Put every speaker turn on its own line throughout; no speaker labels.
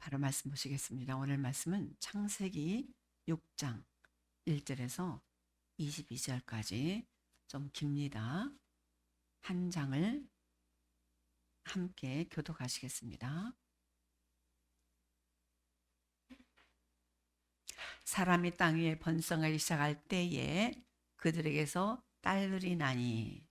바로 말씀 보시겠습니다. 오늘 말씀은 창세기 6장 1절에서 22절까지 좀 깁니다. 한 장을 함께 교독하시겠습니다. 사람이 땅 위에 번성하기 시작할 때에 그들에게서 딸들이 나니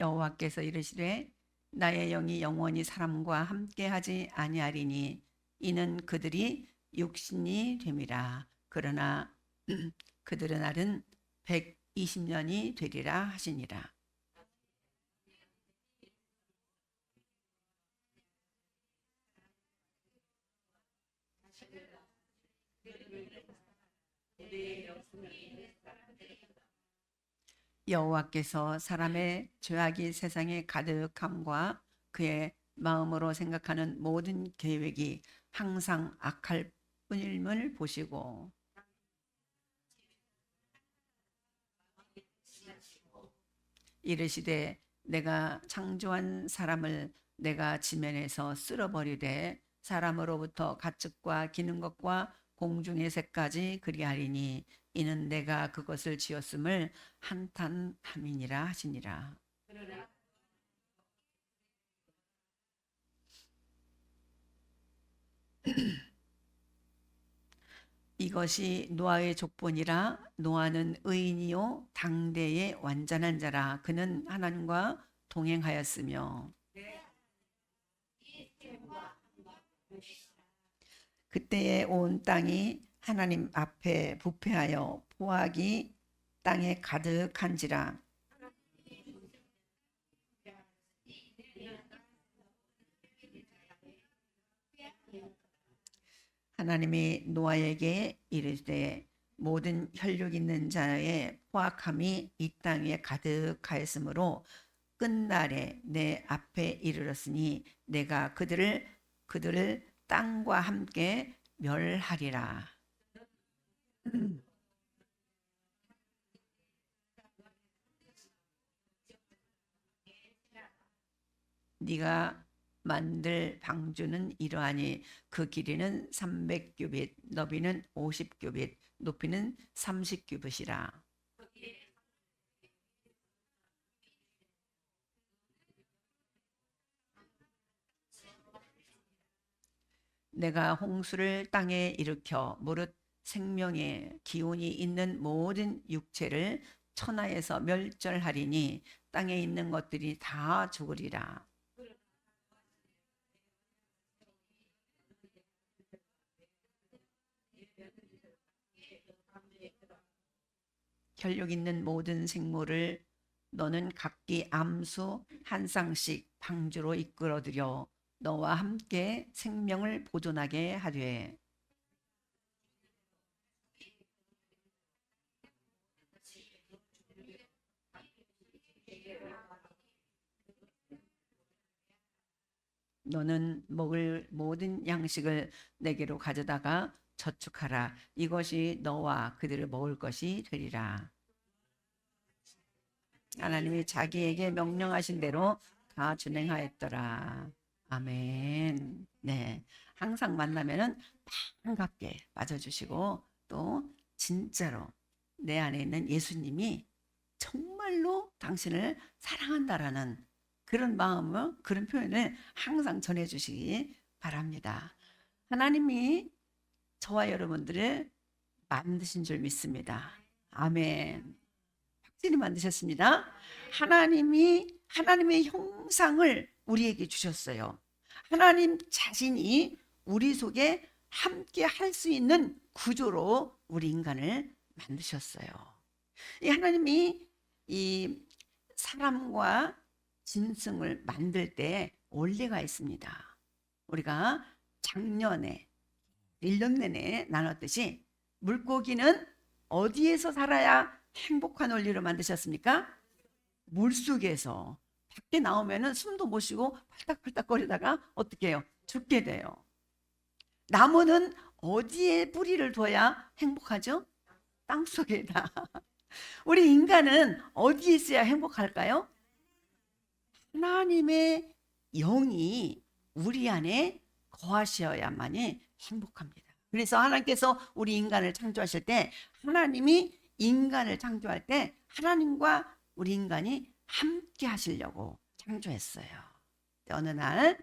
여호와께서 이르시되 나의 영이 영원히 사람과 함께하지 아니하리니 이는 그들이 육신이 됨이라. 그러나 그들의 날은 120년이 되리라 하시니라. 여호와께서 사람의 죄악이 세상에 가득함과 그의 마음으로 생각하는 모든 계획이 항상 악할 뿐임을 보시고 이르시되 내가 창조한 사람을 내가 지면에서 쓸어버리되 사람으로부터 가축과 기는 것과 공중의 새까지 그리하리니 이는 내가 그것을 지었음을 한탄함이니라 하시니라. 이것이 노아의 족본이라. 노아는 의인이요 당대의 완전한 자라. 그는 하나님과 동행하였으며 그때에 온 땅이 하나님 앞에 부패하여 포악이 땅에 가득한지라. 하나님이 노아에게 이르시되 모든 혈육 있는 자의 포악함이 이 땅 위에 가득하였으므로 끝날에 내 앞에 이르렀으니 내가 그들을 땅과 함께 멸하리라. 네가 만들 방주는 이러하니 그 길이는 300규빗, 너비는 50규빗, 높이는 30규빗이라. 내가 홍수를 땅에 일으켜 무릇 생명의 기운이 있는 모든 육체를 천하에서 멸절하리니 땅에 있는 것들이 다 죽으리라. 혈육 있는 모든 생물을 너는 각기 암수 한 쌍씩 방주로 이끌어들여 너와 함께 생명을 보존하게 하되 너는 먹을 모든 양식을 내게로 가져다가 저축하라. 이것이 너와 그들을 먹을 것이 되리라. 하나님이 자기에게 명령하신 대로 다 준행하였더라. 아멘. 네, 항상 만나면은 반갑게 맞아주시고 또 진짜로 내 안에 있는 예수님이 정말로 당신을 사랑한다라는 그런 마음을, 그런 표현을 항상 전해주시기 바랍니다. 하나님이 저와 여러분들을 만드신 줄 믿습니다. 아멘. 확실히 만드셨습니다. 하나님의 형상을 우리에게 주셨어요. 하나님 자신이 우리 속에 함께 할 수 있는 구조로 우리 인간을 만드셨어요. 이 하나님이 이 사람과 짐승을 만들 때 원리가 있습니다. 우리가 작년에 1년 내내 나눴듯이 물고기는 어디에서 살아야 행복한 원리로 만드셨습니까? 물속에서. 밖에 나오면은 숨도 못 쉬고 팔딱팔딱 거리다가 어떻게 해요? 죽게 돼요. 나무는 어디에 뿌리를 둬야 행복하죠? 땅속에다. 우리 인간은 어디에 있어야 행복할까요? 하나님의 영이 우리 안에 거하셔야만이 행복합니다. 그래서 하나님께서 우리 인간을 창조하실 때, 하나님이 인간을 창조할 때 하나님과 우리 인간이 함께 하시려고 창조했어요. 어느 날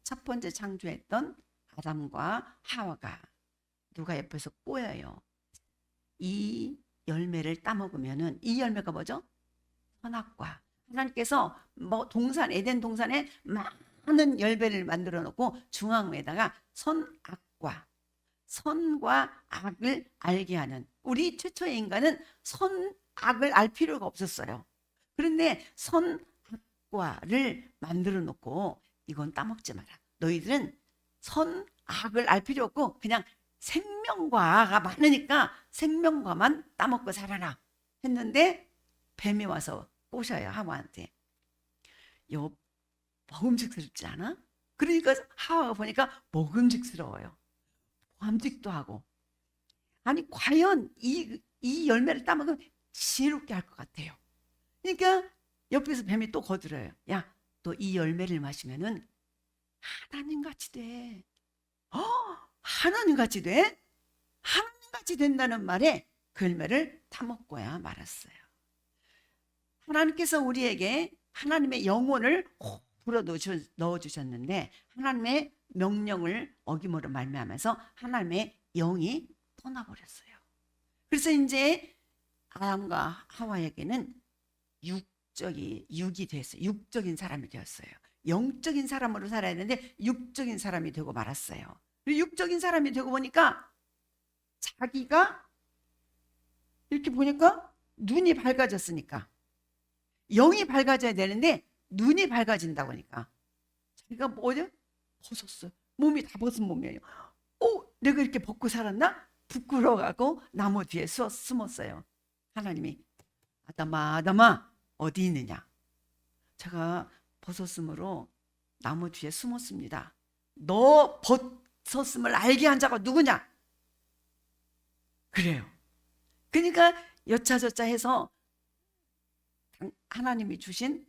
첫 번째 창조했던 아담과 하와가 누가 옆에서 꼬여요. 이 열매를 따먹으면은, 이 열매가 뭐죠? 선악과. 하나님께서 뭐 에덴 동산에 많은 열매를 만들어 놓고 중앙에다가 선악과, 선과 악을 알게 하는, 우리 최초의 인간은 선악을 알 필요가 없었어요. 그런데 선악과를 만들어 놓고 이건 따먹지 마라. 너희들은 선악을 알 필요 없고 그냥 생명과가 많으니까 생명과만 따먹고 살아라 했는데, 뱀이 와서 꼬셔요, 하와한테. 요 먹음직스럽지 않아? 그러니까 하와가 보니까 먹음직스러워요. 보암직도 하고. 아니 과연 이 열매를 따먹으면 지혜롭게 할 것 같아요. 그러니까 옆에서 뱀이 또 거들어요. 야, 너 이 열매를 마시면은 하나님같이 돼. 하나님같이 돼? 하나님같이 된다는 말에 그 열매를 타먹고야 말았어요. 하나님께서 우리에게 하나님의 영혼을 불어 넣어주셨는데, 하나님의 명령을 어김으로 말미암아서 하나님의 영이 떠나버렸어요. 그래서 이제 아담과 하와에게는 육이 됐어요. 육적인 사람이 되었어요. 영적인 사람으로 살아야 되는데 육적인 사람이 되고 말았어요. 육적인 사람이 되고 보니까 자기가 이렇게 보니까 눈이 밝아졌으니까, 영이 밝아져야 되는데 눈이 밝아진다고 하니까 자기가 뭐죠? 벗었어요. 몸이 다 벗은 몸이에요. 내가 이렇게 벗고 살았나? 부끄러워가고 나무 뒤에 숨었어요. 하나님이 아담아 어디 있느냐? 제가 벗었으므로 나무 뒤에 숨었습니다. 너 벗었음을 알게 한 자가 누구냐? 그래요. 그러니까 여차저차 해서 하나님이 주신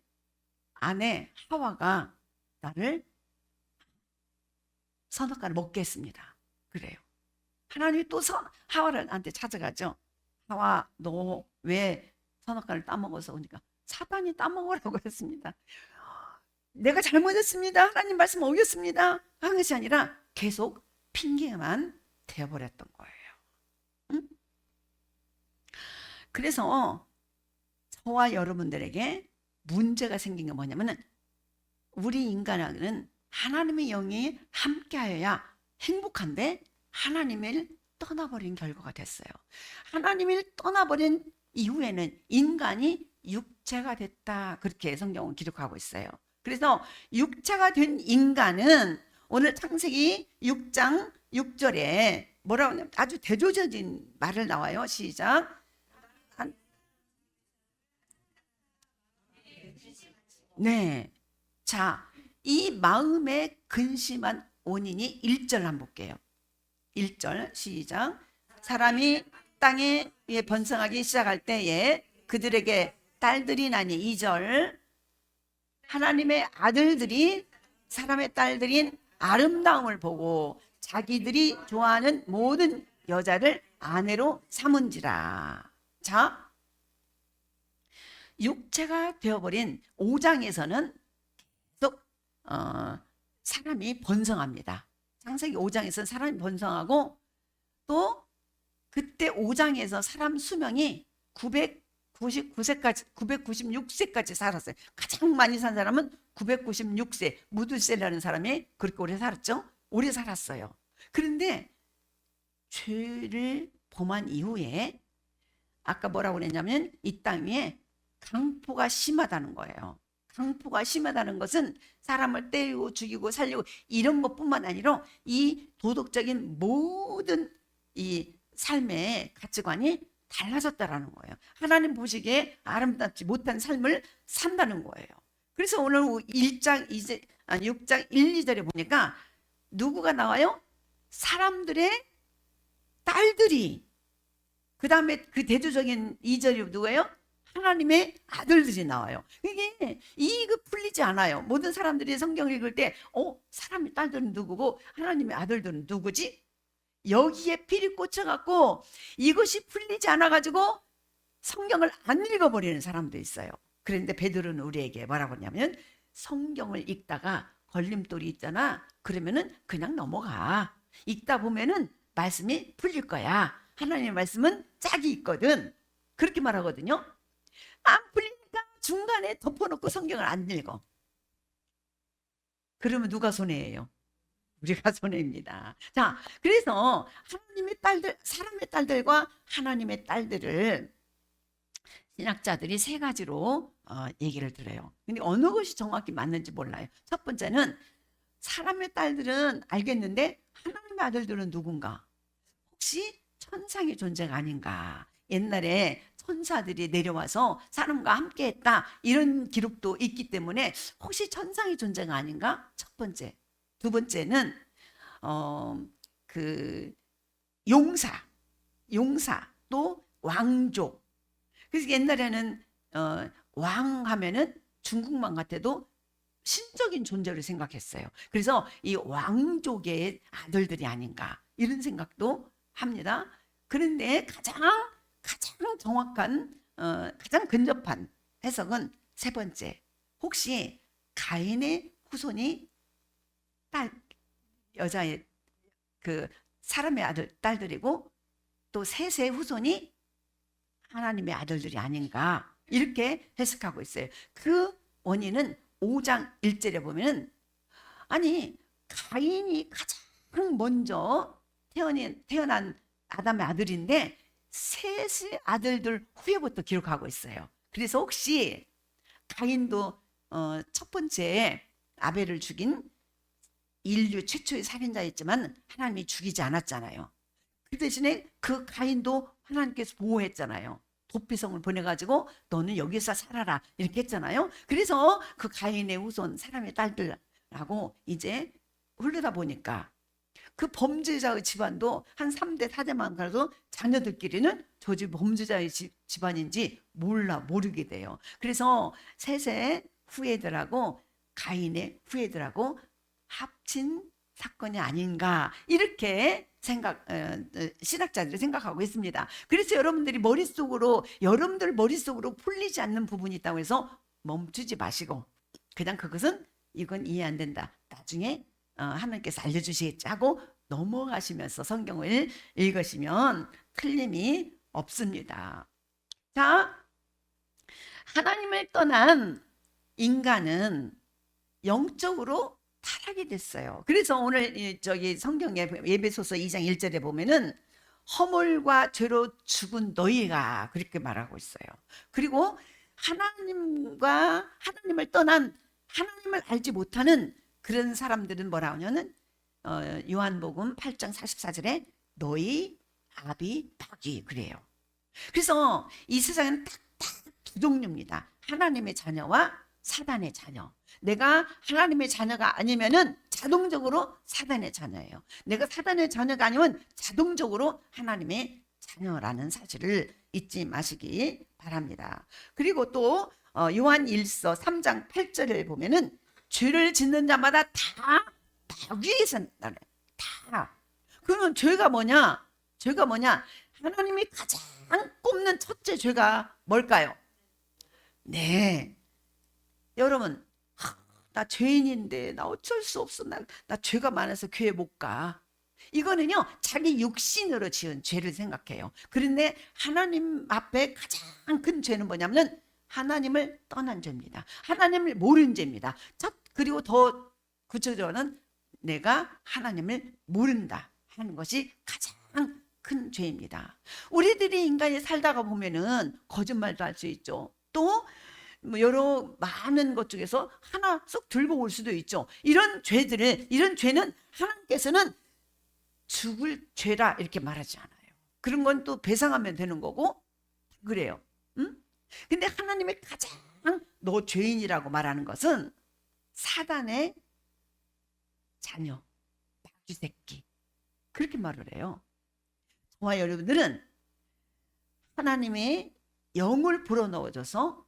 아내 하와가 나를 선악과를 먹게 했습니다. 그래요. 하나님이 또 하와한테 찾아가죠. 하와, 너 왜 선악과를 따먹어서? 오니까 사단이 따먹으라고 했습니다. 내가 잘못했습니다. 하나님 말씀 어겼습니다. 한 것이 아니라 계속 핑계만 되어버렸던 거예요. 응? 그래서 저와 여러분들에게 문제가 생긴 게 뭐냐면은, 우리 인간은 하나님의 영이 함께하여야 행복한데 하나님을 떠나버린 결과가 됐어요. 하나님을 떠나버린 이후에는 인간이 육체가 됐다, 그렇게 성경은 기록하고 있어요. 그래서 육체가 된 인간은 오늘 창세기 6장 6절에 뭐라고 하냐면 아주 대조적인 말을 나와요. 시작. 네. 자, 이 마음의 근심한 원인이 1절 한번 볼게요. 1절 시작. 사람이 땅에 번성하기 시작할 때에 그들에게 딸들이 나니, 2절. 하나님의 아들들이 사람의 딸들인 아름다움을 보고 자기들이 좋아하는 모든 여자를 아내로 삼은지라. 자, 육체가 되어버린 5장에서는 계속 사람이 번성합니다. 창세기 5장에서는 사람이 번성하고, 또 그때 5장에서 사람 수명이 996세까지 살았어요. 가장 많이 산 사람은 996세, 무두셀라는 사람이 그렇게 오래 살았죠. 오래 살았어요. 그런데 죄를 범한 이후에 아까 뭐라고 그랬냐면, 이 땅 위에 강포가 심하다는 거예요. 강포가 심하다는 것은 사람을 때리고 죽이고 살리고 이런 것뿐만 아니라 이 도덕적인 모든 이 삶의 가치관이 달라졌다라는 거예요. 하나님 보시기에 아름답지 못한 삶을 산다는 거예요. 그래서 오늘 6장 1, 2절에 보니까 누구가 나와요? 사람들의 딸들이 그 다음에 그 대조적인 2절이 누구예요? 하나님의 아들들이 나와요. 이게 이거 풀리지 않아요. 모든 사람들이 성경을 읽을 때 사람의 딸들은 누구고 하나님의 아들들은 누구지? 여기에 필이 꽂혀갖고 이것이 풀리지 않아가지고 성경을 안 읽어버리는 사람도 있어요. 그런데 베드로는 우리에게 뭐라고 하냐면 성경을 읽다가 걸림돌이 있잖아. 그러면은 그냥 넘어가. 읽다 보면은 말씀이 풀릴 거야. 하나님의 말씀은 짝이 있거든. 그렇게 말하거든요. 안 풀리니까 중간에 덮어놓고 성경을 안 읽어. 그러면 누가 손해예요? 우리가 손해입니다. 자, 그래서 하나님의 딸들, 사람의 딸들과 하나님의 딸들을 신학자들이 세 가지로 얘기를 들어요. 근데 어느 것이 정확히 맞는지 몰라요. 첫 번째는 사람의 딸들은 알겠는데 하나님의 아들들은 누군가? 혹시 천상의 존재가 아닌가? 옛날에 천사들이 내려와서 사람과 함께 했다 이런 기록도 있기 때문에 혹시 천상의 존재가 아닌가? 첫 번째. 두 번째는 그 용사 또 왕족. 그래서 옛날에는 왕 하면은 중국만 같아도 신적인 존재를 생각했어요. 그래서 이 왕족의 아들들이 아닌가 이런 생각도 합니다. 그런데 가장 정확한 가장 근접한 해석은 세 번째. 혹시 가인의 후손이 여자의 그 사람의 딸들이고 또 셋의 후손이 하나님의 아들들이 아닌가 이렇게 해석하고 있어요. 그 원인은 5장 1절에 보면은 아니 가인이 가장 먼저 태어난 아담의 아들인데 셋의 아들들 후에부터 기록하고 있어요. 그래서 혹시 가인도 첫 번째 아벨을 죽인 인류 최초의 살인자였지만 하나님이 죽이지 않았잖아요. 그 대신에 그 가인도 하나님께서 보호했잖아요. 도피성을 보내가지고 너는 여기서 살아라 이렇게 했잖아요. 그래서 그 가인의 후손 사람의 딸들하고 이제 흐르다 보니까 그 범죄자의 집안도 한 3대 4대만 가도 자녀들끼리는 저 집 범죄자의 집안인지 모르게 돼요. 그래서 셋의 후예들하고 가인의 후예들하고 합친 사건이 아닌가 이렇게 신학자들이 생각하고 있습니다. 그래서 여러분들 머릿속으로 풀리지 않는 부분이 있다고 해서 멈추지 마시고 그냥 이건 이해 안 된다. 나중에 하나님께서 알려주시겠지 하고 넘어가시면서 성경을 읽으시면 틀림이 없습니다. 자, 하나님을 떠난 인간은 영적으로 타락이 됐어요. 그래서 오늘 저기 성경에 에베소서 2장 1절에 보면은 허물과 죄로 죽은 너희가 그렇게 말하고 있어요. 그리고 하나님을 떠난 하나님을 알지 못하는 그런 사람들은 뭐라 하냐면 요한복음 8장 44절에 너희 아비 박이 그래요. 그래서 이 세상에는 딱 두 종류입니다. 하나님의 자녀와 사단의 자녀. 내가 하나님의 자녀가 아니면은 자동적으로 사단의 자녀예요. 내가 사단의 자녀가 아니면 자동적으로 하나님의 자녀라는 사실을 잊지 마시기 바랍니다. 그리고 또 요한 1서 3장 8절을 보면은 죄를 짓는 자마다 다 마귀에 산다네. 다. 그러면 죄가 뭐냐? 하나님이 가장 꼽는 첫째 죄가 뭘까요? 네. 여러분, 나 죄인인데 나 어쩔 수 없어. 나 죄가 많아서 교회 못 가. 이거는요 자기 육신으로 지은 죄를 생각해요. 그런데 하나님 앞에 가장 큰 죄는 뭐냐면 하나님을 떠난 죄입니다. 하나님을 모르는 죄입니다. 그리고 더 구체적으로는 내가 하나님을 모른다 하는 것이 가장 큰 죄입니다. 우리들이 인간이 살다가 보면은 거짓말도 할 수 있죠. 또 여러 많은 것 중에서 하나 쏙 들고 올 수도 있죠. 이런 죄는 하나님께서는 죽을 죄라 이렇게 말하지 않아요. 그런 건 또 배상하면 되는 거고 그래요. 응? 근데 하나님의 가장 너 죄인이라고 말하는 것은 사단의 자녀, 마귀 새끼 그렇게 말을 해요. 저와 여러분들은 하나님의 영을 불어넣어줘서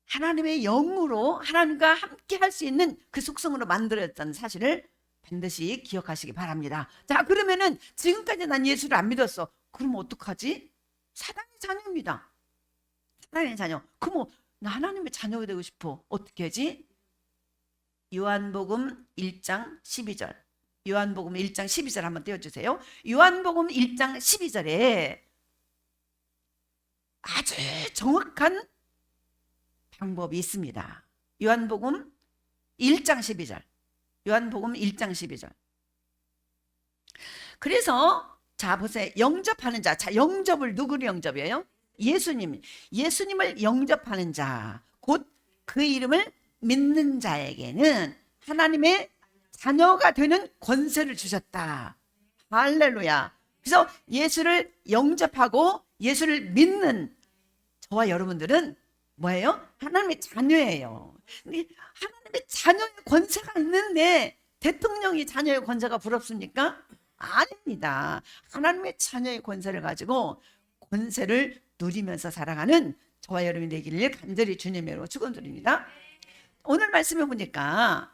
하나님의 영으로 하나님과 함께 할 수 있는 그 속성으로 만들어졌다는 사실을 반드시 기억하시기 바랍니다. 자, 그러면은 지금까지 난 예수를 안 믿었어. 그럼 어떡하지? 사단의 자녀입니다. 사단의 자녀. 그럼 나 하나님의 자녀가 되고 싶어. 어떻게 하지? 요한복음 1장 12절. 요한복음 1장 12절 한번 띄워주세요. 요한복음 1장 12절에 아주 정확한 방법이 있습니다. 요한복음 1장 12절. 요한복음 1장 12절. 그래서 자 보세요. 영접하는 자. 자, 영접을 누구를 영접해요? 예수님을 영접하는 자, 곧 그 이름을 믿는 자에게는 하나님의 자녀가 되는 권세를 주셨다. 할렐루야. 그래서 예수를 영접하고 예수를 믿는 저와 여러분들은 뭐예요? 하나님의 자녀예요. 근데 하나님의 자녀의 권세가 있는데 대통령이 자녀의 권세가 부럽습니까? 아닙니다. 하나님의 자녀의 권세를 가지고 권세를 누리면서 살아가는 저와 여러분이 되기를 간절히 주님으로 축원드립니다. 오늘 말씀해 보니까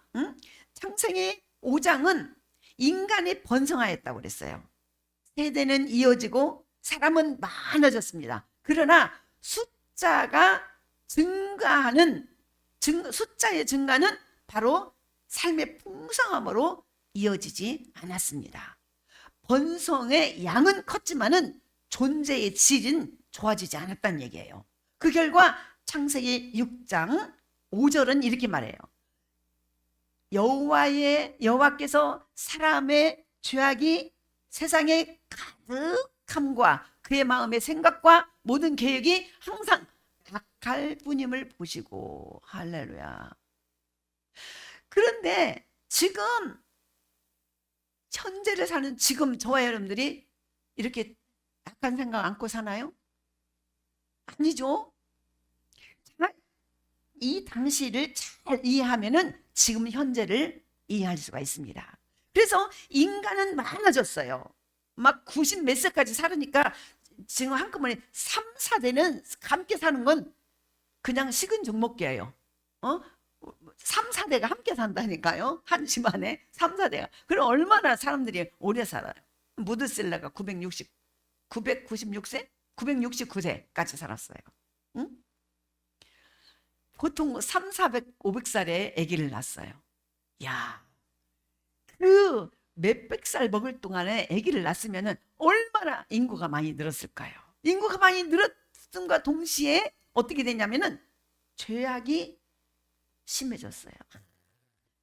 창세기 5장은 인간이 번성하였다고 그랬어요. 세대는 이어지고 사람은 많아졌습니다. 그러나 숫자의 증가는 바로 삶의 풍성함으로 이어지지 않았습니다. 번성의 양은 컸지만은 존재의 질은 좋아지지 않았다는 얘기예요. 그 결과 창세기 6장 5절은 이렇게 말해요. 여호와께서 사람의 죄악이 세상에 가득함과 그의 마음의 생각과 모든 계획이 항상 악할 뿐임을 보시고. 할렐루야. 그런데 지금 현재를 사는 지금 저와 여러분들이 이렇게 악한 생각 안고 사나요? 아니죠. 이 당시를 잘 이해하면은 지금 현재를 이해할 수가 있습니다. 그래서 인간은 많아졌어요. 막 90 몇 세까지 살으니까 지금 한꺼번에 3, 4대는 함께 사는 건 그냥 식은 죽 먹기예요. 3, 4대가 함께 산다니까요. 한 집안에 3, 4대가. 그럼 얼마나 사람들이 오래 살아요. 무드셀라가 996세? 969세까지 살았어요. 응? 보통 3, 400, 500살에 아기를 낳았어요. 야, 그 몇백 살 먹을 동안에 아기를 낳았으면 얼마나 인구가 많이 늘었을까요? 인구가 많이 늘었음과 동시에 어떻게 되냐면은 죄악이 심해졌어요.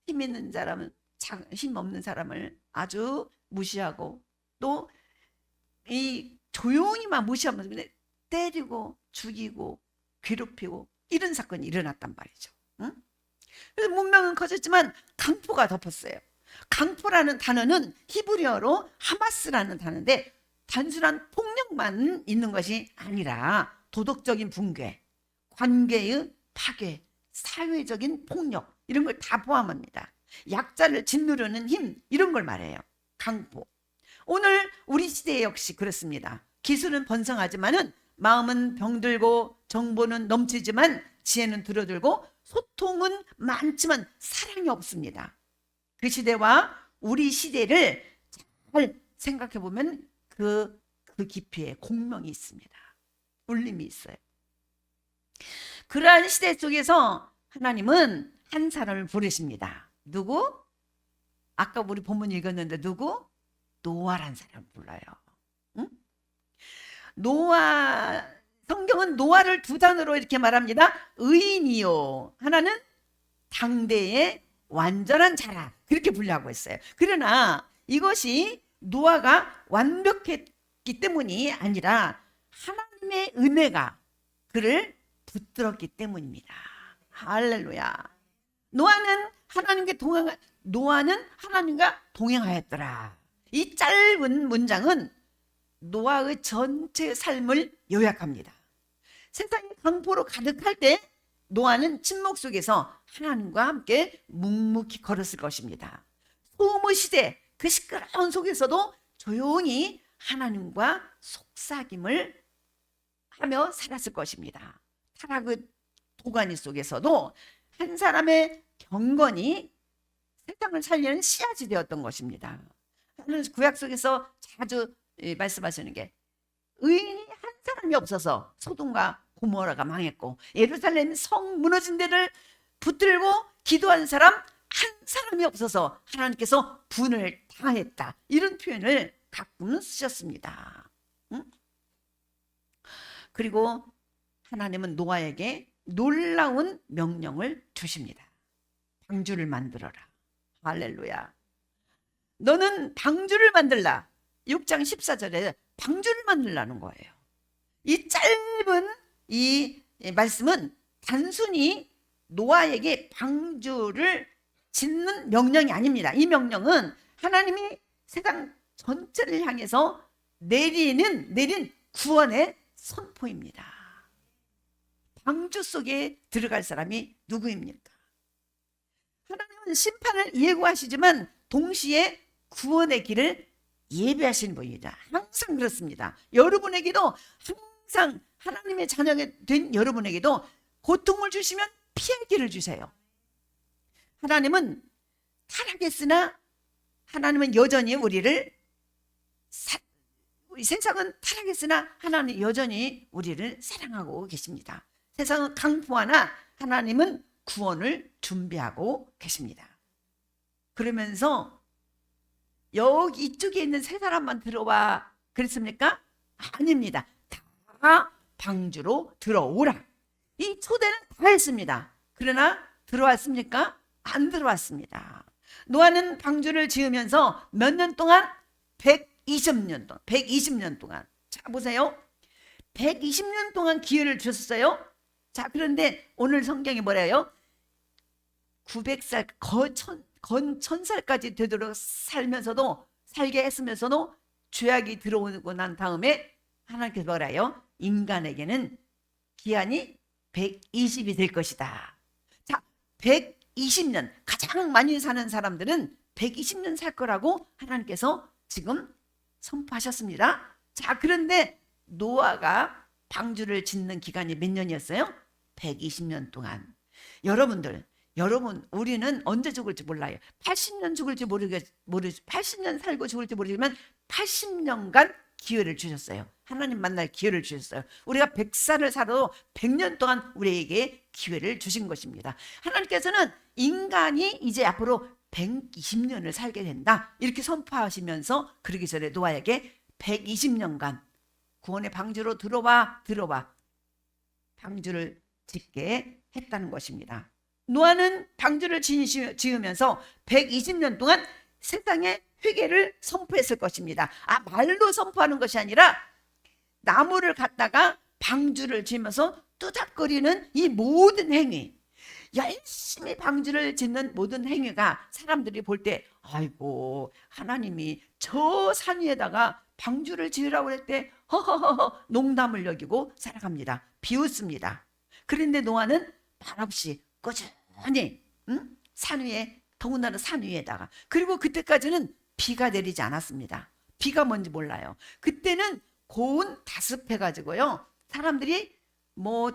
힘 있는 사람은 힘 없는 사람을 아주 무시하고 또 이 조용히만 무시하면서 그냥 때리고 죽이고 괴롭히고 이런 사건이 일어났단 말이죠. 응? 그래서 문명은 커졌지만 강포가 덮었어요. 강포라는 단어는 히브리어로 하마스라는 단어인데 단순한 폭력만 있는 것이 아니라 도덕적인 붕괴, 관계의 파괴, 사회적인 폭력 이런 걸 다 포함합니다. 약자를 짓누르는 힘 이런 걸 말해요. 강포. 오늘 우리 시대 역시 그렇습니다. 기술은 번성하지만은 마음은 병들고 정보는 넘치지만 지혜는 줄어들고 소통은 많지만 사랑이 없습니다. 그 시대와 우리 시대를 잘 생각해 보면 그 깊이에 공명이 있습니다. 울림이 있어요. 그러한 시대 속에서 하나님은 한 사람을 부르십니다. 누구? 아까 우리 본문 읽었는데 누구? 노아란 사람을 불러요. 응? 노아, 성경은 노아를 두 단어로 이렇게 말합니다. 의인이요. 하나는 당대의 완전한 자라. 그렇게 분류하고 있어요. 그러나 이것이 노아가 완벽했기 때문이 아니라 하나님의 은혜가 그를 붙들었기 때문입니다. 할렐루야. 노아는 하나님과 동행하였더라. 이 짧은 문장은 노아의 전체 삶을 요약합니다. 세상이 강포로 가득할 때 노아는 침묵 속에서 하나님과 함께 묵묵히 걸었을 것입니다. 소음의 시대, 그 시끄러운 속에서도 조용히 하나님과 속삭임을 하며 살았을 것입니다. 타락의 도가니 속에서도 한 사람의 경건이 세상을 살리는 씨앗이 되었던 것입니다. 구약 속에서 자주 말씀하시는 게 의인이 한 사람이 없어서 소돔과 고모라가 망했고 예루살렘 성 무너진 데를 붙들고 기도한 사람 한 사람이 없어서 하나님께서 분을 당했다. 이런 표현을 가끔은 쓰셨습니다. 그리고 하나님은 노아에게 놀라운 명령을 주십니다. 방주를 만들어라. 할렐루야. 너는 방주를 만들라. 6장 14절에 방주를 만들라는 거예요. 이 짧은 이 말씀은 단순히 노아에게 방주를 짓는 명령이 아닙니다. 이 명령은 하나님이 세상 전체를 향해서 내린 구원의 선포입니다. 방주 속에 들어갈 사람이 누구입니까? 하나님은 심판을 예고하시지만 동시에 구원의 길을 예비하시는 분이다. 항상 그렇습니다. 여러분에게도 항상 하나님의 자녀가 된 여러분에게도 고통을 주시면 피할 길을 주세요. 하나님은 타락했으나 하나님은 여전히 우리를 세상은 타락했으나 하나님 여전히 우리를 사랑하고 계십니다. 세상은 강포하나 하나님은 구원을 준비하고 계십니다. 그러면서 여기 이쪽에 있는 세 사람만 들어와 그랬습니까? 아닙니다. 다 방주로 들어오라. 이 초대는 다 했습니다. 그러나 들어왔습니까? 안 들어왔습니다. 노아는 방주를 지으면서 몇 년 동안? 120년 동안. 자, 보세요. 120년 동안 기회를 주셨어요. 자, 그런데 오늘 성경이 뭐래요? 900살, 건 1000살까지 되도록 살게 했으면서도 죄악이 들어오고 난 다음에 하나님께서 뭐래요? 인간에게는 기한이 120이 될 것이다. 자, 120년, 가장 많이 사는 사람들은 120년 살 거라고 하나님께서 지금 선포하셨습니다. 자, 그런데 노아가 방주를 짓는 기간이 몇 년이었어요? 120년 동안. 여러분, 우리는 언제 죽을지 몰라요. 80년 죽을지 80년 살고 죽을지 모르지만 80년간 기회를 주셨어요. 하나님 만날 기회를 주셨어요. 우리가 100살을 살아도 100년 동안 우리에게 기회를 주신 것입니다. 하나님께서는 인간이 이제 앞으로 120년을 살게 된다. 이렇게 선포하시면서 그러기 전에 노아에게 120년간 구원의 방주로 들어와 방주를 짓게 했다는 것입니다. 노아는 방주를 지으면서 120년 동안 세상에 회개를 선포했을 것입니다. 말로 선포하는 것이 아니라 나무를 갖다가 방주를 지으면서 뚜닥거리는 이 모든 행위, 열심히 방주를 짓는 모든 행위가 사람들이 볼 때 아이고 하나님이 저 산 위에다가 방주를 지으라고 했대 허허허 농담을 여기고 살아갑니다. 비웃습니다. 그런데 노아는 말없이 꾸준히 산 위에, 더군다나 산 위에다가, 그리고 그때까지는 비가 내리지 않았습니다. 비가 뭔지 몰라요. 그때는 고운 다습해가지고요 사람들이 뭐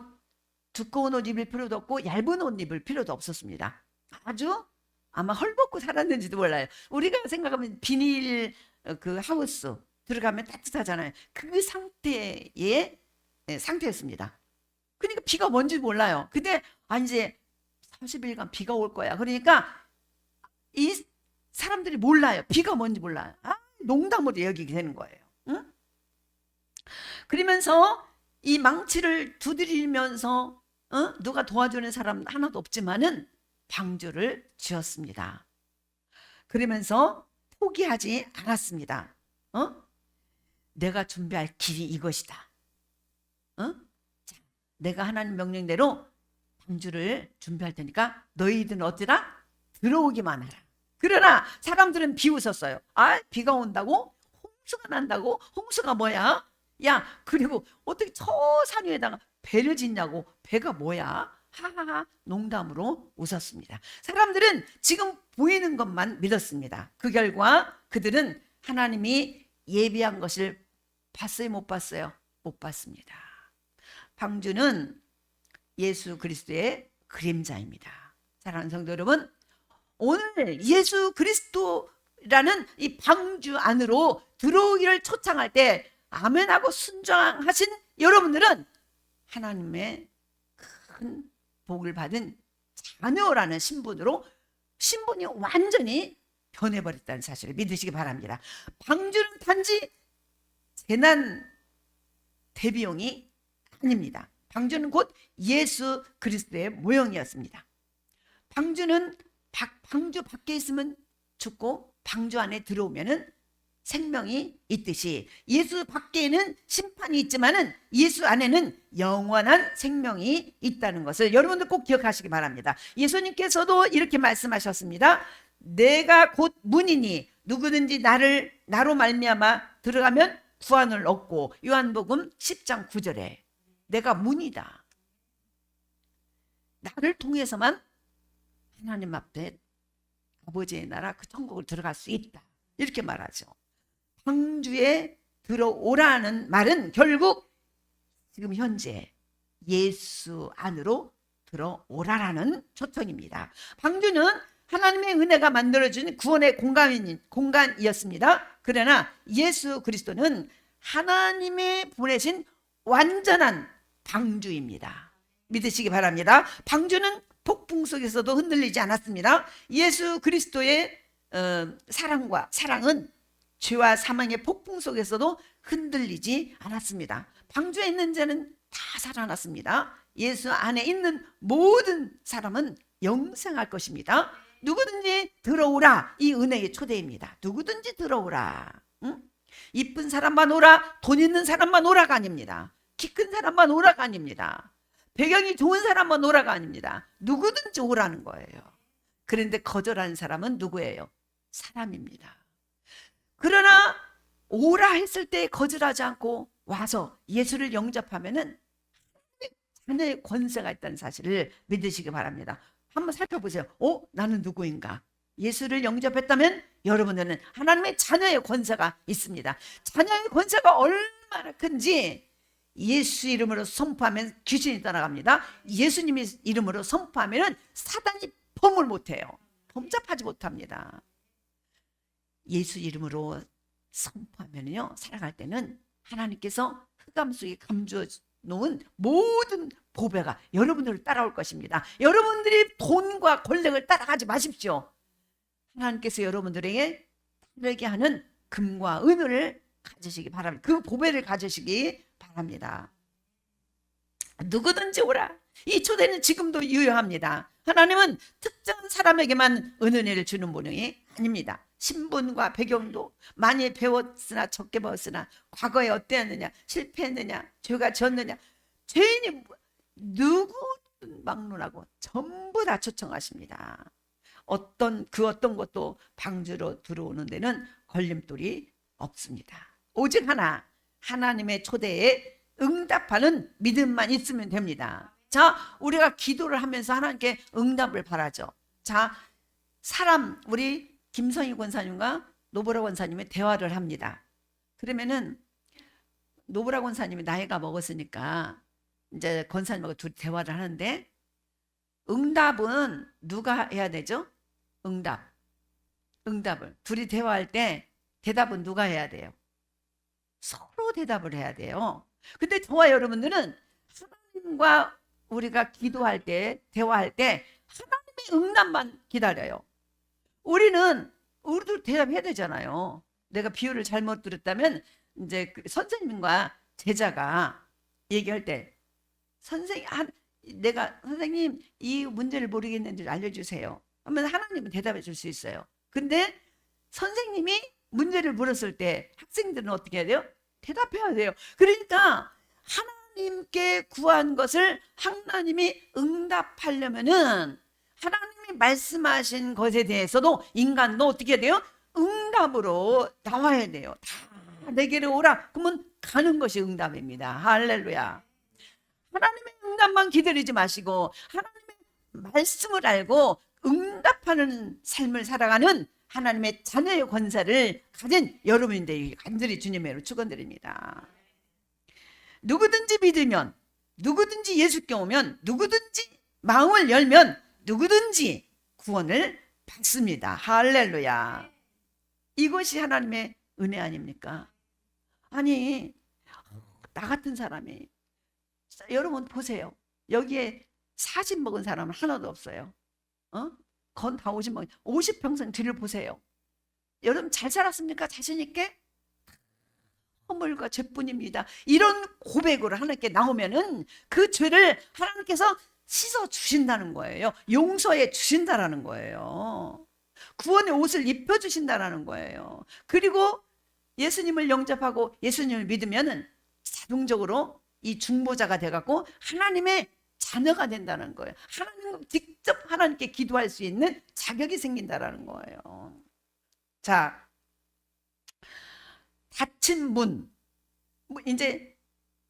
두꺼운 옷 입을 필요도 없고 얇은 옷 입을 필요도 없었습니다. 아주 아마 헐벗고 살았는지도 몰라요. 우리가 생각하면 비닐 그 하우스 들어가면 따뜻하잖아요. 그 상태였습니다. 그러니까 비가 뭔지 몰라요. 근데 이제 30일간 비가 올 거야. 그러니까 이 사람들이 몰라요. 비가 뭔지 몰라요. 농담으로 여기게 되는 거예요. 응? 그러면서 이 망치를 두드리면서 누가 도와주는 사람 하나도 없지만은 방주를 지었습니다. 그러면서 포기하지 않았습니다. 내가 준비할 길이 이것이다. 자, 내가 하나님 명령대로 방주를 준비할 테니까 너희들은 어찌라? 들어오기만 하라. 그러나 사람들은 비웃었어요. 비가 온다고? 홍수가 난다고? 홍수가 뭐야? 야, 그리고 어떻게 저 산 위에다가 배를 짓냐고? 배가 뭐야? 하하하 농담으로 웃었습니다. 사람들은 지금 보이는 것만 믿었습니다. 그 결과 그들은 하나님이 예비한 것을 봤어요? 못 봤어요? 못 봤습니다. 방주는 예수 그리스도의 그림자입니다. 사랑하는 성도 여러분, 오늘 예수 그리스도라는 이 방주 안으로 들어오기를 초청할 때 아멘하고 순종하신 여러분들은 하나님의 큰 복을 받은 자녀라는 신분으로 신분이 완전히 변해버렸다는 사실을 믿으시기 바랍니다. 방주는 단지 재난 대비용이 아닙니다. 방주는 곧 예수 그리스도의 모형이었습니다. 방주는 방주 밖에 있으면 죽고 방주 안에 들어오면은 생명이 있듯이 예수 밖에는 심판이 있지만은 예수 안에는 영원한 생명이 있다는 것을 여러분들 꼭 기억하시기 바랍니다. 예수님께서도 이렇게 말씀하셨습니다. 내가 곧 문이니 누구든지 나로 말미암아 들어가면 구원을 얻고, 요한복음 10장 9절에 내가 문이다. 나를 통해서만 하나님 앞에 아버지의 나라 그 천국을 들어갈 수 있다, 이렇게 말하죠. 방주에 들어오라는 말은 결국 지금 현재 예수 안으로 들어오라라는 초청입니다. 방주는 하나님의 은혜가 만들어준 구원의 공간이었습니다. 그러나 예수 그리스도는 하나님의 보내신 완전한 방주입니다. 믿으시기 바랍니다. 방주는 폭풍 속에서도 흔들리지 않았습니다. 예수 그리스도의 사랑은 죄와 사망의 폭풍 속에서도 흔들리지 않았습니다. 방주에 있는 자는 다 살아났습니다. 예수 안에 있는 모든 사람은 영생할 것입니다. 누구든지 들어오라, 이 은혜의 초대입니다. 누구든지 들어오라. 응? 이쁜 사람만 오라, 돈 있는 사람만 오라가 아닙니다. 키 큰 사람만 오라가 아닙니다. 배경이 좋은 사람만 오라가 아닙니다. 누구든지 오라는 거예요. 그런데 거절하는 사람은 누구예요? 사람입니다. 그러나 오라 했을 때 거절하지 않고 와서 예수를 영접하면은 자녀의 권세가 있다는 사실을 믿으시기 바랍니다. 한번 살펴보세요. 나는 누구인가? 예수를 영접했다면 여러분들은 하나님의 자녀의 권세가 있습니다. 자녀의 권세가 얼마나 큰지 예수 이름으로 선포하면 귀신이 떠나갑니다. 예수님의 이름으로 선포하면 사단이 범을 못해요. 범접하지 못합니다. 예수 이름으로 선포하면요, 살아갈 때는 하나님께서 흑암 속에 감추어 놓은 모든 보배가 여러분들을 따라올 것입니다. 여러분들이 돈과 권력을 따라가지 마십시오. 하나님께서 여러분들에게 따르게 하는 금과 은을 가지시기 바랍니다. 그 보배를 가지시기 바랍니다. 누구든지 오라. 이 초대는 지금도 유효합니다. 하나님은 특정 사람에게만 은혜를 주는 분이 아닙니다. 신분과 배경도 많이 배웠으나 적게 배웠으나 과거에 어땠느냐, 실패했느냐, 죄가 졌느냐, 죄인이 누구든 막론하고 전부 다 초청하십니다. 어떤 것도 방주로 들어오는 데는 걸림돌이 없습니다. 오직 하나, 하나님의 초대에 응답하는 믿음만 있으면 됩니다. 자, 우리가 기도를 하면서 하나님께 응답을 바라죠. 자, 우리 김성희 권사님과 노브라 권사님이 대화를 합니다. 그러면은 노브라 권사님이 나이가 먹었으니까 이제 권사님하고 둘이 대화를 하는데, 응답은 누가 해야 되죠? 응답을 둘이 대화할 때 대답은 누가 해야 돼요? 서로 대답을 해야 돼요. 근데 저와 여러분들은 하나님과 우리가 기도할 때, 대화할 때 하나님의 응답만 기다려요. 우리도 대답해야 되잖아요. 내가 비유를 잘못 들었다면 이제 선생님과 제자가 얘기할 때 선생님 이 문제를 모르겠는지 알려주세요 하면 하나님은 대답해 줄 수 있어요. 근데 선생님이 문제를 물었을 때 학생들은 어떻게 해야 돼요? 대답해야 돼요. 그러니까 하나님께 구한 것을 하나님이 응답하려면은 하나님이 말씀하신 것에 대해서도 인간도 어떻게 해야 돼요? 응답으로 나와야 돼요. 다 내게로 오라. 그러면 가는 것이 응답입니다. 할렐루야. 하나님의 응답만 기다리지 마시고 하나님의 말씀을 알고 응답하는 삶을 살아가는 하나님의 자녀의 권세를 가진 여러분들이 간절히 주님의 이름으로 축원드립니다. 누구든지 믿으면 누구든지 예수께 오면, 누구든지 마음을 열면 누구든지 구원을 받습니다. 할렐루야. 이것이 하나님의 은혜 아닙니까? 아니, 나 같은 사람이, 여러분 보세요. 여기에 40 먹은 사람은 하나도 없어요. 건 다 50 먹은, 50평생 뒤를 보세요. 여러분 잘 살았습니까? 자신 있게? 허물과 죄뿐입니다. 이런 고백으로 하나님께 나오면은 그 죄를 하나님께서 씻어 주신다는 거예요. 용서해 주신다라는 거예요. 구원의 옷을 입혀 주신다라는 거예요. 그리고 예수님을 영접하고 예수님을 믿으면은 자동적으로 이 중보자가 돼갖고 하나님의 자녀가 된다는 거예요. 하나님 직접 하나님께 기도할 수 있는 자격이 생긴다라는 거예요. 자, 닫힌 문, 이제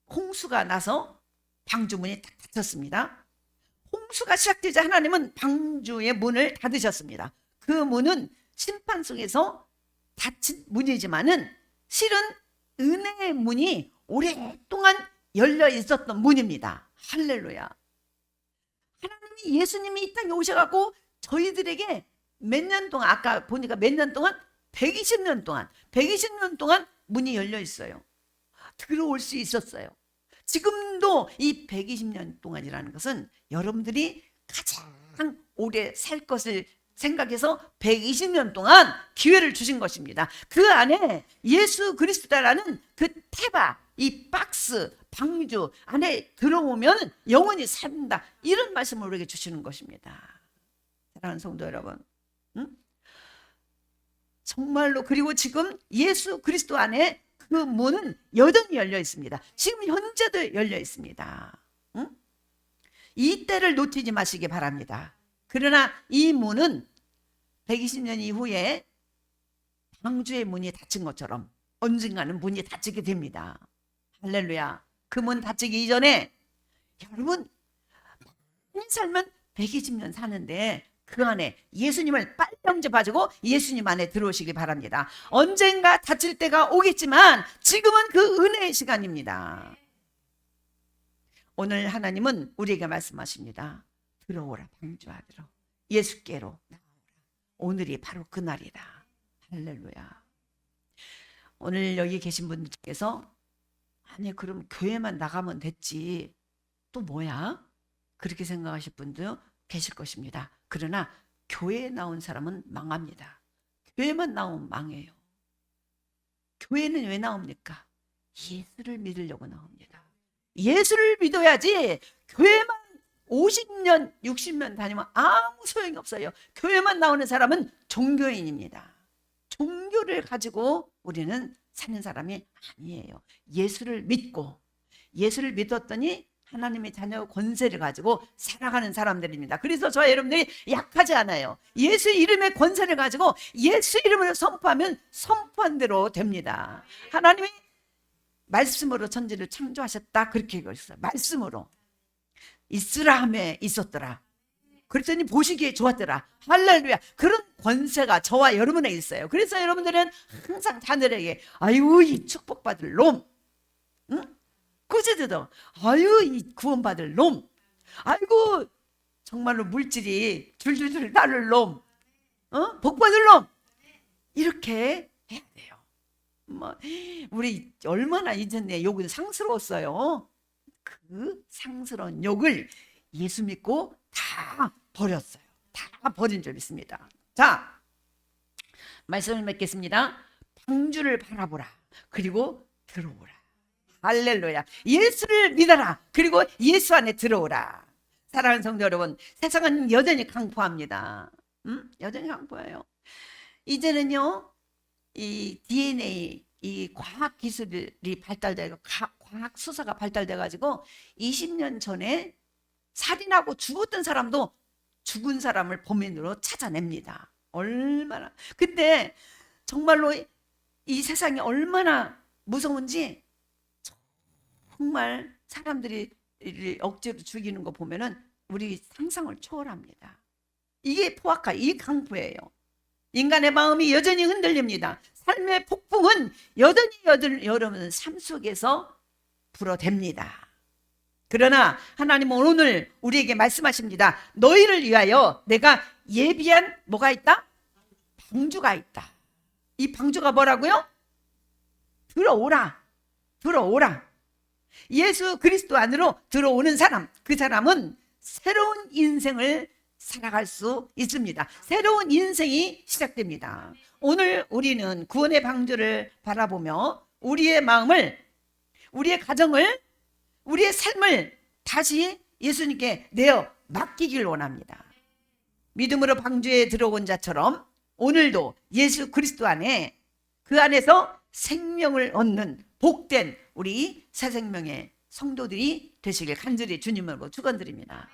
홍수가 나서 방주문이 딱 닫혔습니다. 홍수가 시작되자 하나님은 방주의 문을 닫으셨습니다. 그 문은 심판 속에서 닫힌 문이지만은 실은 은혜의 문이 오랫동안 열려 있었던 문입니다. 할렐루야. 하나님이, 예수님이 이 땅에 오셔갖고 저희들에게 몇 년 동안, 아까 보니까 몇 년 동안, 120년 동안 문이 열려 있어요. 들어올 수 있었어요. 지금도 이 120년 동안이라는 것은 여러분들이 가장 오래 살 것을 생각해서 120년 동안 기회를 주신 것입니다. 그 안에 예수 그리스도라는 그 테바, 이 박스, 방주 안에 들어오면 영원히 산다. 이런 말씀을 우리에게 주시는 것입니다. 사랑하는 성도 여러분, 정말로. 그리고 지금 예수 그리스도 안에 그 문은 여전히 열려 있습니다. 지금 현재도 열려 있습니다. 이 때를 놓치지 마시기 바랍니다. 그러나 이 문은 120년 이후에 방주의 문이 닫힌 것처럼 언젠가는 문이 닫히게 됩니다. 할렐루야. 그 문 닫히기 이전에 여러분 살면 120년 사는데 그 안에 예수님을 빨리 영접하시고 예수님 안에 들어오시기 바랍니다. 언젠가 닫힐 때가 오겠지만 지금은 그 은혜의 시간입니다. 오늘 하나님은 우리에게 말씀하십니다. 들어오라 방주 아들아, 예수께로 나오라. 오늘이 바로 그날이다. 할렐루야. 오늘 여기 계신 분들께서 아니 그럼 교회만 나가면 됐지 또 뭐야? 그렇게 생각하실 분도 계실 것입니다. 그러나 교회에 나온 사람은 망합니다. 교회만 나오면 망해요. 교회는 왜 나옵니까? 예수를 믿으려고 나옵니다. 예수를 믿어야지. 교회만 50년 60년 다니면 아무 소용이 없어요. 교회만 나오는 사람은 종교인입니다. 종교를 가지고 우리는 사는 사람이 아니에요. 예수를 믿고, 예수를 믿었더니 하나님의 자녀 권세를 가지고 살아가는 사람들입니다. 그래서 저와 여러분들이 약하지 않아요. 예수 이름의 권세를 가지고 예수 이름으로 선포하면 선포한 대로 됩니다. 하나님이 말씀으로 천지를 창조하셨다, 그렇게 읽었어요. 말씀으로. 있으라 함에 있었더라. 그랬더니 보시기에 좋았더라. 할렐루야. 그런 권세가 저와 여러분에 있어요. 그래서 여러분들은 항상 자녀에게 아유 이 축복받을 놈, 응? 꾸짖어도 아유 이 구원받을 놈, 아이고 정말로 물질이 줄줄줄 따를 놈, 복받을 놈, 이렇게 해야 돼요. 뭐 우리 얼마나 이전에 욕은 상스러웠어요. 그 상스러운 욕을 예수 믿고 다 버렸어요. 다 버린 줄 믿습니다. 자, 말씀을 맺겠습니다. 방주를 바라보라. 그리고 들어오라. 할렐루야. 예수를 믿어라. 그리고 예수 안에 들어오라. 사랑하는 성도 여러분, 세상은 여전히 강포합니다. 여전히 강포해요. 이제는요, 이 DNA, 이 과학 기술이 발달되고 과학 수사가 발달돼 가지고 20년 전에 살인하고 죽었던 사람도 죽은 사람을 범인으로 찾아냅니다. 얼마나. 근데 정말로 이 세상이 얼마나 무서운지 정말 사람들이 억지로 죽이는 거 보면은 우리 상상을 초월합니다. 이게 포악화, 이게 강포예요. 인간의 마음이 여전히 흔들립니다. 삶의 폭풍은 여전히 여러분 삶 속에서 불어댑니다. 그러나 하나님은 오늘 우리에게 말씀하십니다. 너희를 위하여 내가 예비한 뭐가 있다? 방주가 있다. 이 방주가 뭐라고요? 들어오라. 들어오라. 예수 그리스도 안으로 들어오는 사람, 그 사람은 새로운 인생을 살아갈 수 있습니다. 새로운 인생이 시작됩니다. 오늘 우리는 구원의 방주를 바라보며 우리의 마음을, 우리의 가정을, 우리의 삶을 다시 예수님께 내어 맡기길 원합니다. 믿음으로 방주에 들어온 자처럼 오늘도 예수 그리스도 안에, 그 안에서 생명을 얻는 복된 우리 새 생명의 성도들이 되시길 간절히 주님으로 축원드립니다.